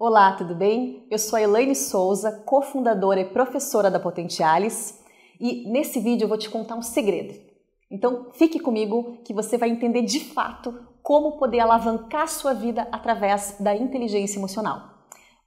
Olá, tudo bem? Eu sou a Elaine Souza, cofundadora e professora da Potentialis, e nesse vídeo eu vou te contar um segredo. Então fique comigo que você vai entender de fato como poder alavancar sua vida através da inteligência emocional.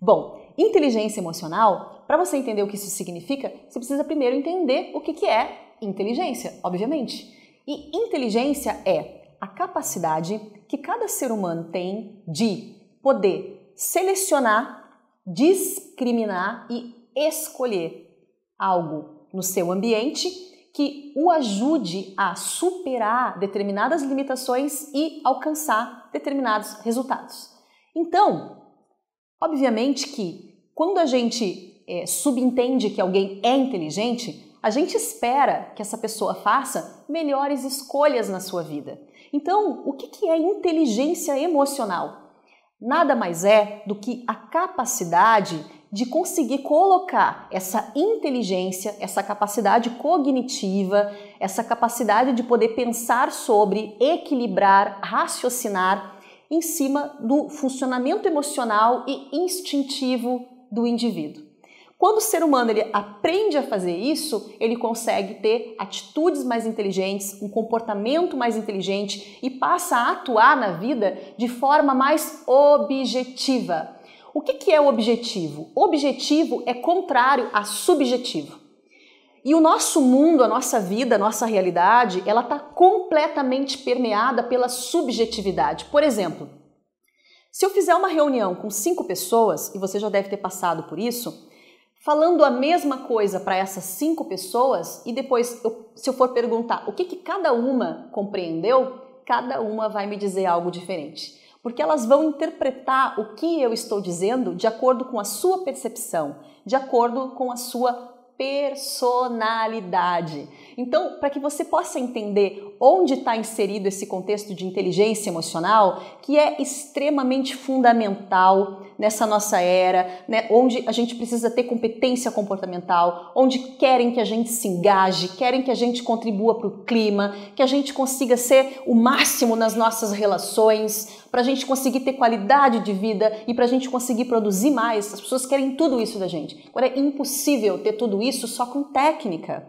Bom, inteligência emocional, para você entender o que isso significa, você precisa primeiro entender o que é inteligência, obviamente. E inteligência é a capacidade que cada ser humano tem de poder selecionar, discriminar e escolher algo no seu ambiente que o ajude a superar determinadas limitações e alcançar determinados resultados. Então, obviamente que quando a gente subentende que alguém é inteligente, a gente espera que essa pessoa faça melhores escolhas na sua vida. Então, o que é inteligência emocional? Nada mais é do que a capacidade de conseguir colocar essa inteligência, essa capacidade cognitiva, essa capacidade de poder pensar sobre, equilibrar, raciocinar em cima do funcionamento emocional e instintivo do indivíduo. Quando o ser humano ele aprende a fazer isso, ele consegue ter atitudes mais inteligentes, um comportamento mais inteligente e passa a atuar na vida de forma mais objetiva. O que é o objetivo? Objetivo é contrário a subjetivo. E o nosso mundo, a nossa vida, a nossa realidade, ela está completamente permeada pela subjetividade. Por exemplo, se eu fizer uma reunião com 5 pessoas, e você já deve ter passado por isso, falando a mesma coisa para essas 5 pessoas e depois, se eu for perguntar o que cada uma compreendeu, cada uma vai me dizer algo diferente. Porque elas vão interpretar o que eu estou dizendo de acordo com a sua percepção, de acordo com a sua personalidade. Então, para que você possa entender onde está inserido esse contexto de inteligência emocional, que é extremamente fundamental nessa nossa era, né, onde a gente precisa ter competência comportamental, onde querem que a gente se engaje, querem que a gente contribua para o clima, que a gente consiga ser o máximo nas nossas relações, para a gente conseguir ter qualidade de vida e para a gente conseguir produzir mais. As pessoas querem tudo isso da gente. Agora é impossível ter tudo isso só com técnica.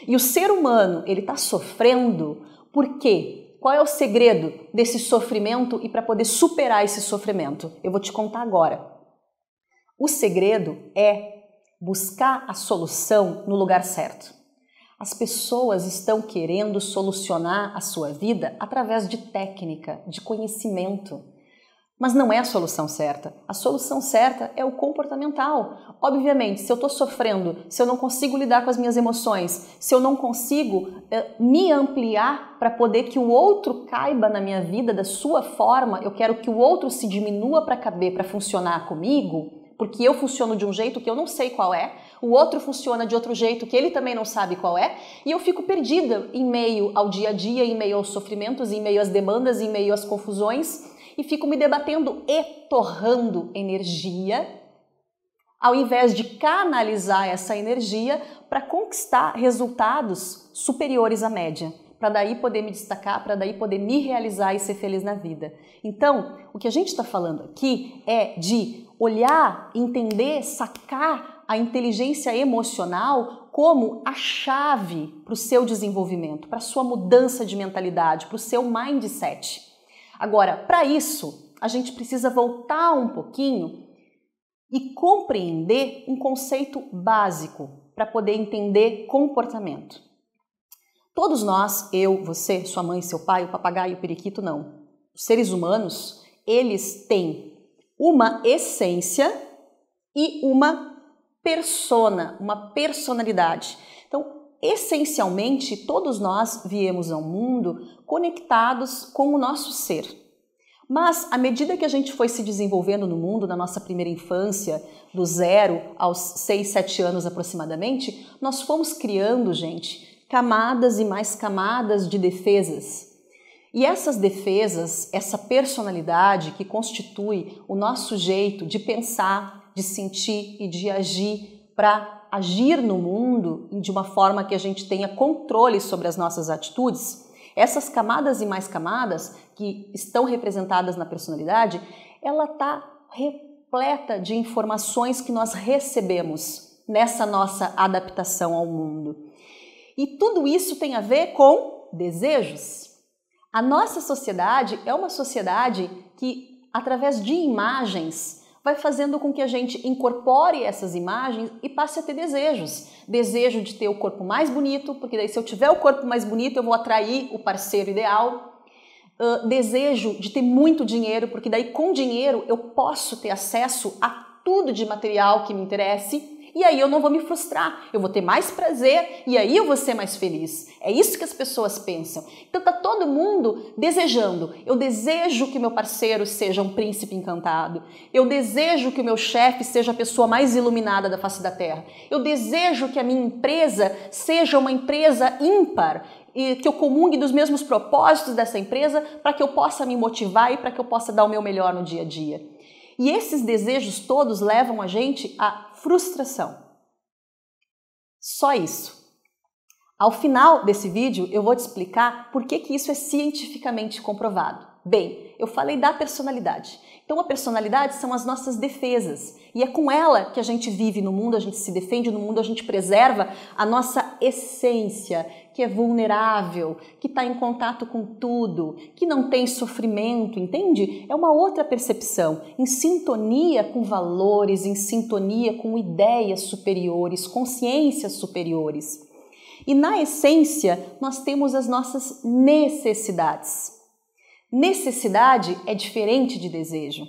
E o ser humano, ele está sofrendo por quê? Qual é o segredo desse sofrimento e para poder superar esse sofrimento? Eu vou te contar agora. O segredo é buscar a solução no lugar certo. As pessoas estão querendo solucionar a sua vida através de técnica, de conhecimento. Mas não é a solução certa. A solução certa é o comportamental. Obviamente, se eu estou sofrendo, se eu não consigo lidar com as minhas emoções, se eu não consigo me ampliar para poder que o outro caiba na minha vida da sua forma, eu quero que o outro se diminua para caber, para funcionar comigo, porque eu funciono de um jeito que eu não sei qual é, o outro funciona de outro jeito que ele também não sabe qual é, e eu fico perdida em meio ao dia a dia, em meio aos sofrimentos, em meio às demandas, em meio às confusões, e fico me debatendo e torrando energia, ao invés de canalizar essa energia para conquistar resultados superiores à média, para daí poder me destacar, para daí poder me realizar e ser feliz na vida. Então, o que a gente está falando aqui é de olhar, entender, sacar a inteligência emocional como a chave para o seu desenvolvimento, para a sua mudança de mentalidade, para o seu mindset. Agora, para isso, a gente precisa voltar um pouquinho e compreender um conceito básico para poder entender comportamento. Todos nós, eu, você, sua mãe, seu pai, o papagaio, o periquito, não. Os seres humanos, eles têm uma essência e uma persona, uma personalidade. Então, essencialmente, todos nós viemos ao mundo conectados com o nosso ser. Mas, à medida que a gente foi se desenvolvendo no mundo, na nossa primeira infância, do 0 aos 6, 7 anos aproximadamente, nós fomos criando, gente, camadas e mais camadas de defesas. E essas defesas, essa personalidade que constitui o nosso jeito de pensar, de sentir e de agir para agir no mundo de uma forma que a gente tenha controle sobre as nossas atitudes, essas camadas e mais camadas que estão representadas na personalidade, ela está repleta de informações que nós recebemos nessa nossa adaptação ao mundo. E tudo isso tem a ver com desejos. A nossa sociedade é uma sociedade que, através de imagens, vai fazendo com que a gente incorpore essas imagens e passe a ter desejos. Desejo de ter o corpo mais bonito, porque daí se eu tiver o corpo mais bonito eu vou atrair o parceiro ideal. Desejo de ter muito dinheiro, porque daí com dinheiro eu posso ter acesso a tudo de material que me interesse. E aí eu não vou me frustrar, eu vou ter mais prazer e aí eu vou ser mais feliz. É isso que as pessoas pensam. Então tá todo mundo desejando. Eu desejo que meu parceiro seja um príncipe encantado. Eu desejo que o meu chefe seja a pessoa mais iluminada da face da terra. Eu desejo que a minha empresa seja uma empresa ímpar e que eu comungue dos mesmos propósitos dessa empresa para que eu possa me motivar e para que eu possa dar o meu melhor no dia a dia. E esses desejos todos levam a gente à frustração. Só isso. Ao final desse vídeo, eu vou te explicar por que isso é cientificamente comprovado. Bem, eu falei da personalidade. Então, a personalidade são as nossas defesas. E é com ela que a gente vive no mundo, a gente se defende no mundo, a gente preserva a nossa essência, que é vulnerável, que está em contato com tudo, que não tem sofrimento, entende? É uma outra percepção, em sintonia com valores, em sintonia com ideias superiores, consciências superiores. E na essência, nós temos as nossas necessidades. Necessidade é diferente de desejo.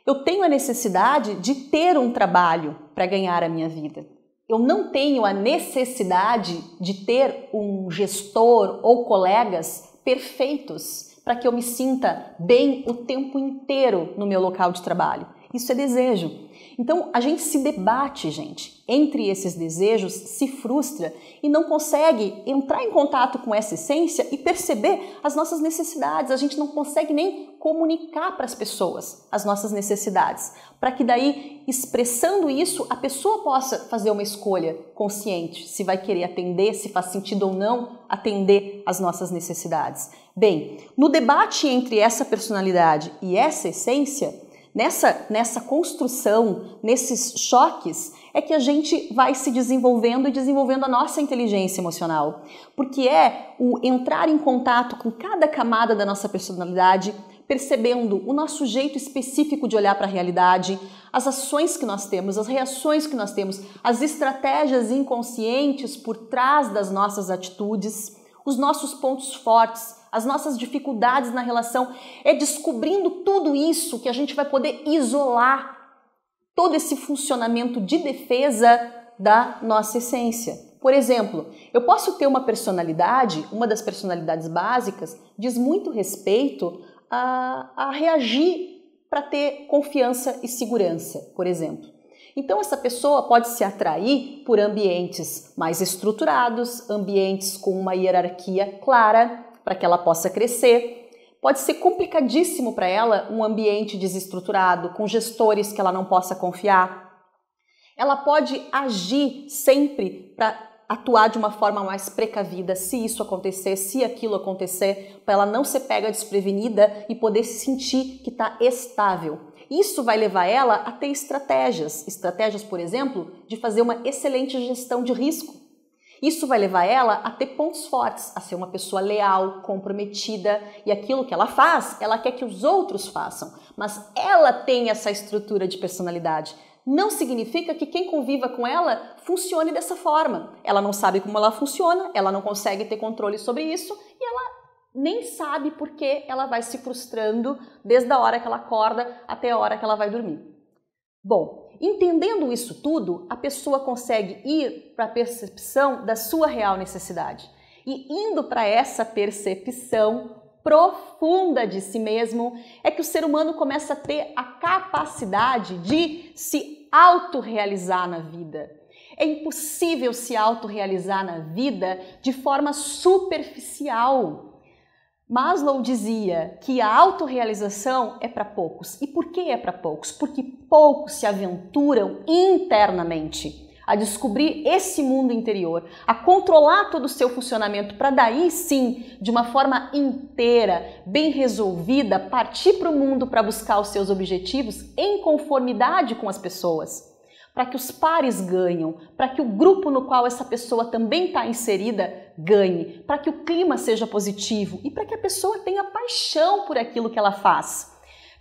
Eu tenho a necessidade de ter um trabalho para ganhar a minha vida. Eu não tenho a necessidade de ter um gestor ou colegas perfeitos para que eu me sinta bem o tempo inteiro no meu local de trabalho. Isso é desejo. Então, a gente se debate, gente, entre esses desejos, se frustra e não consegue entrar em contato com essa essência e perceber as nossas necessidades. A gente não consegue nem comunicar para as pessoas as nossas necessidades, para que daí, expressando isso, a pessoa possa fazer uma escolha consciente, se vai querer atender, se faz sentido ou não atender às nossas necessidades. Bem, no debate entre essa personalidade e essa essência, nessa construção, nesses choques, é que a gente vai se desenvolvendo e desenvolvendo a nossa inteligência emocional. Porque é o entrar em contato com cada camada da nossa personalidade, percebendo o nosso jeito específico de olhar para a realidade, as ações que nós temos, as reações que nós temos, as estratégias inconscientes por trás das nossas atitudes, os nossos pontos fortes, as nossas dificuldades na relação. É descobrindo tudo isso que a gente vai poder isolar todo esse funcionamento de defesa da nossa essência. Por exemplo, eu posso ter uma personalidade, uma das personalidades básicas, diz muito respeito a reagir para ter confiança e segurança, por exemplo. Então, essa pessoa pode se atrair por ambientes mais estruturados, ambientes com uma hierarquia clara, para que ela possa crescer. Pode ser complicadíssimo para ela um ambiente desestruturado, com gestores que ela não possa confiar. Ela pode agir sempre para atuar de uma forma mais precavida, se isso acontecer, se aquilo acontecer, para ela não ser pega desprevenida e poder se sentir que está estável. Isso vai levar ela a ter estratégias, por exemplo, de fazer uma excelente gestão de risco. Isso vai levar ela a ter pontos fortes, a ser uma pessoa leal, comprometida, e aquilo que ela faz, ela quer que os outros façam, mas ela tem essa estrutura de personalidade. Não significa que quem conviva com ela funcione dessa forma. Ela não sabe como ela funciona, ela não consegue ter controle sobre isso e ela nem sabe por que ela vai se frustrando desde a hora que ela acorda até a hora que ela vai dormir. Bom, entendendo isso tudo, a pessoa consegue ir para a percepção da sua real necessidade. E indo para essa percepção profunda de si mesmo, é que o ser humano começa a ter a capacidade de se autorrealizar na vida. É impossível se autorrealizar na vida de forma superficial. Maslow dizia que a autorrealização é para poucos. E por que é para poucos? Porque poucos se aventuram internamente a descobrir esse mundo interior, a controlar todo o seu funcionamento para daí sim, de uma forma inteira, bem resolvida, partir para o mundo para buscar os seus objetivos em conformidade com as pessoas, para que os pares ganhem, para que o grupo no qual essa pessoa também está inserida ganhe, para que o clima seja positivo e para que a pessoa tenha paixão por aquilo que ela faz.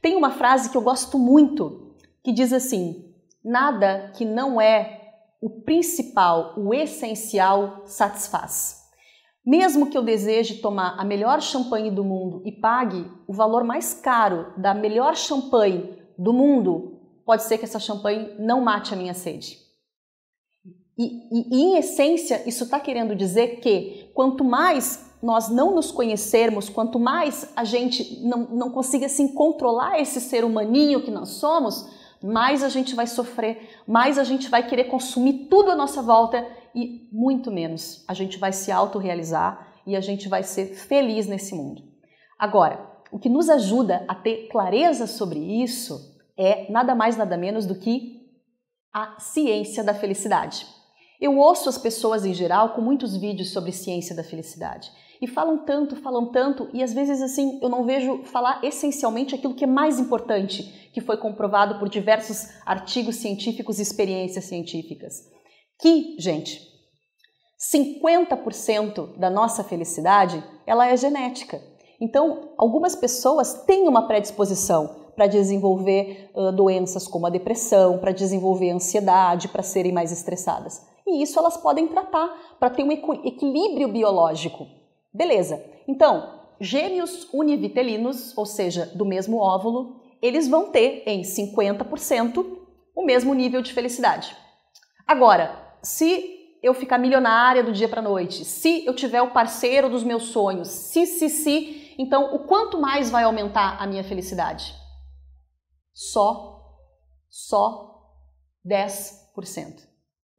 Tem uma frase que eu gosto muito, que diz assim: nada que não é o principal, o essencial, satisfaz. Mesmo que eu deseje tomar a melhor champanhe do mundo e pague o valor mais caro da melhor champanhe do mundo, pode ser que essa champanhe não mate a minha sede. E em essência, isso está querendo dizer que quanto mais nós não nos conhecermos, quanto mais a gente não consiga assim, controlar esse ser humaninho que nós somos, mais a gente vai sofrer, mais a gente vai querer consumir tudo à nossa volta e muito menos a gente vai se autorrealizar e a gente vai ser feliz nesse mundo. Agora, o que nos ajuda a ter clareza sobre isso é nada mais nada menos do que a ciência da felicidade. Eu ouço as pessoas em geral com muitos vídeos sobre ciência da felicidade e falam tanto e às vezes assim eu não vejo falar essencialmente aquilo que é mais importante, que foi comprovado por diversos artigos científicos e experiências científicas. Que, gente, 50% da nossa felicidade, ela é genética. Então, algumas pessoas têm uma predisposição para desenvolver doenças como a depressão, para desenvolver ansiedade, para serem mais estressadas. E isso elas podem tratar para ter um equilíbrio biológico. Beleza. Então, gêmeos univitelinos, ou seja, do mesmo óvulo, eles vão ter em 50% o mesmo nível de felicidade. Agora, se eu ficar milionária do dia para a noite, se eu tiver o parceiro dos meus sonhos, se, então o quanto mais vai aumentar a minha felicidade? Só 10%.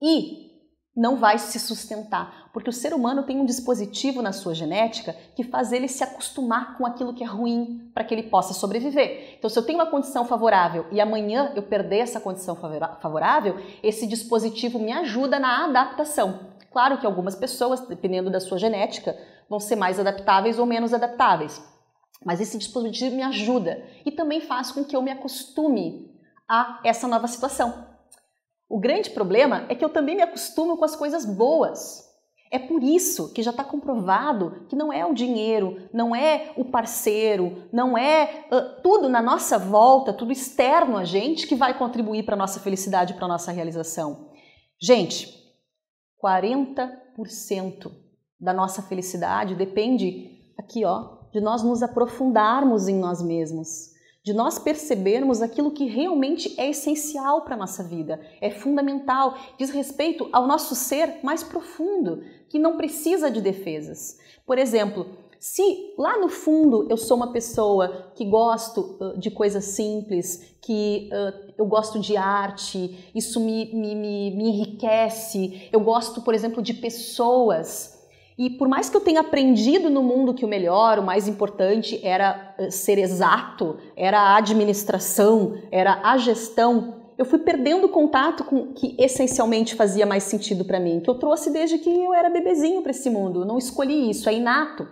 E não vai se sustentar, porque o ser humano tem um dispositivo na sua genética que faz ele se acostumar com aquilo que é ruim para que ele possa sobreviver. Então, se eu tenho uma condição favorável e amanhã eu perder essa condição favorável, esse dispositivo me ajuda na adaptação. Claro que algumas pessoas, dependendo da sua genética, vão ser mais adaptáveis ou menos adaptáveis, mas esse dispositivo me ajuda e também faz com que eu me acostume a essa nova situação. O grande problema é que eu também me acostumo com as coisas boas. É por isso que já está comprovado que não é o dinheiro, não é o parceiro, não é tudo na nossa volta, tudo externo a gente que vai contribuir para a nossa felicidade, para a nossa realização. Gente, 40% da nossa felicidade depende aqui, de nós nos aprofundarmos em nós mesmos. De nós percebermos aquilo que realmente é essencial para a nossa vida, é fundamental, diz respeito ao nosso ser mais profundo, que não precisa de defesas. Por exemplo, se lá no fundo eu sou uma pessoa que gosto de coisas simples, que eu gosto de arte, isso me enriquece, eu gosto, por exemplo, de pessoas. E por mais que eu tenha aprendido no mundo que o melhor, o mais importante era ser exato, era a administração, era a gestão, eu fui perdendo contato com o que essencialmente fazia mais sentido para mim, que eu trouxe desde que eu era bebezinho para esse mundo, eu não escolhi isso, é inato.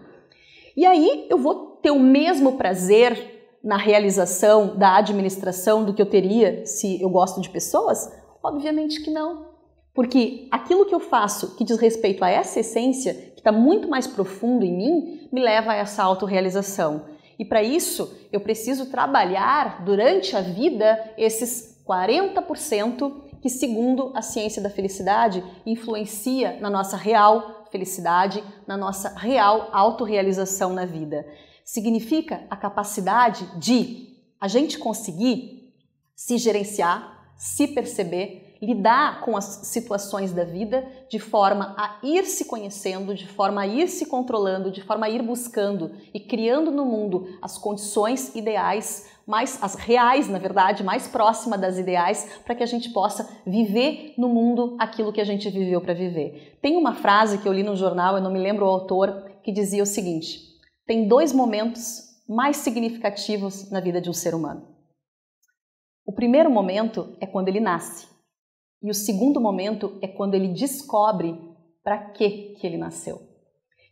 E aí eu vou ter o mesmo prazer na realização da administração do que eu teria se eu gosto de pessoas? Obviamente que não. Porque aquilo que eu faço que diz respeito a essa essência, que está muito mais profundo em mim, me leva a essa autorrealização. E para isso, eu preciso trabalhar durante a vida esses 40% que, segundo a ciência da felicidade, influencia na nossa real felicidade, na nossa real autorrealização na vida. Significa a capacidade de a gente conseguir se gerenciar, se perceber, lidar com as situações da vida de forma a ir se conhecendo, de forma a ir se controlando, de forma a ir buscando e criando no mundo as condições ideais, as reais, na verdade, mais próximas das ideais, para que a gente possa viver no mundo aquilo que a gente viveu para viver. Tem uma frase que eu li no jornal, eu não me lembro o autor, que dizia o seguinte: tem 2 momentos mais significativos na vida de um ser humano. O primeiro momento é quando ele nasce. E o segundo momento é quando ele descobre para que ele nasceu.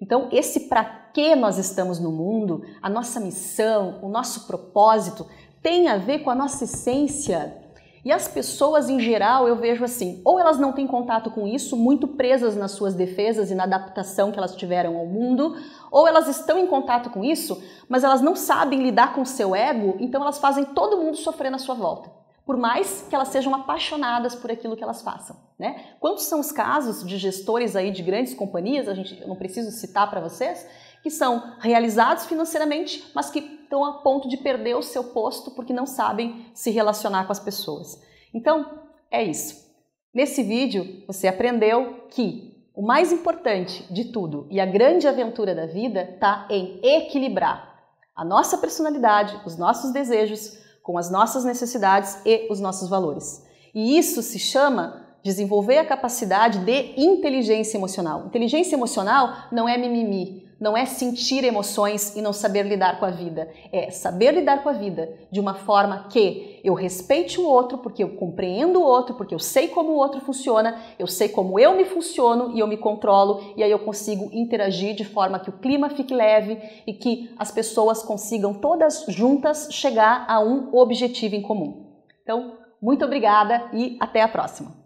Então, esse para que nós estamos no mundo, a nossa missão, o nosso propósito, tem a ver com a nossa essência. E as pessoas, em geral, eu vejo assim, ou elas não têm contato com isso, muito presas nas suas defesas e na adaptação que elas tiveram ao mundo, ou elas estão em contato com isso, mas elas não sabem lidar com o seu ego, então elas fazem todo mundo sofrer na sua volta. Por mais que elas sejam apaixonadas por aquilo que elas façam, né? Quantos são os casos de gestores aí de grandes companhias, eu não preciso citar para vocês, que são realizados financeiramente, mas que estão a ponto de perder o seu posto porque não sabem se relacionar com as pessoas. Então, é isso. Nesse vídeo, você aprendeu que o mais importante de tudo e a grande aventura da vida está em equilibrar a nossa personalidade, os nossos desejos, com as nossas necessidades e os nossos valores. E isso se chama desenvolver a capacidade de inteligência emocional. Inteligência emocional não é mimimi, não é sentir emoções e não saber lidar com a vida. É saber lidar com a vida de uma forma que eu respeite o outro, porque eu compreendo o outro, porque eu sei como o outro funciona, eu sei como eu me funciono e eu me controlo, e aí eu consigo interagir de forma que o clima fique leve e que as pessoas consigam todas juntas chegar a um objetivo em comum. Então, muito obrigada e até a próxima!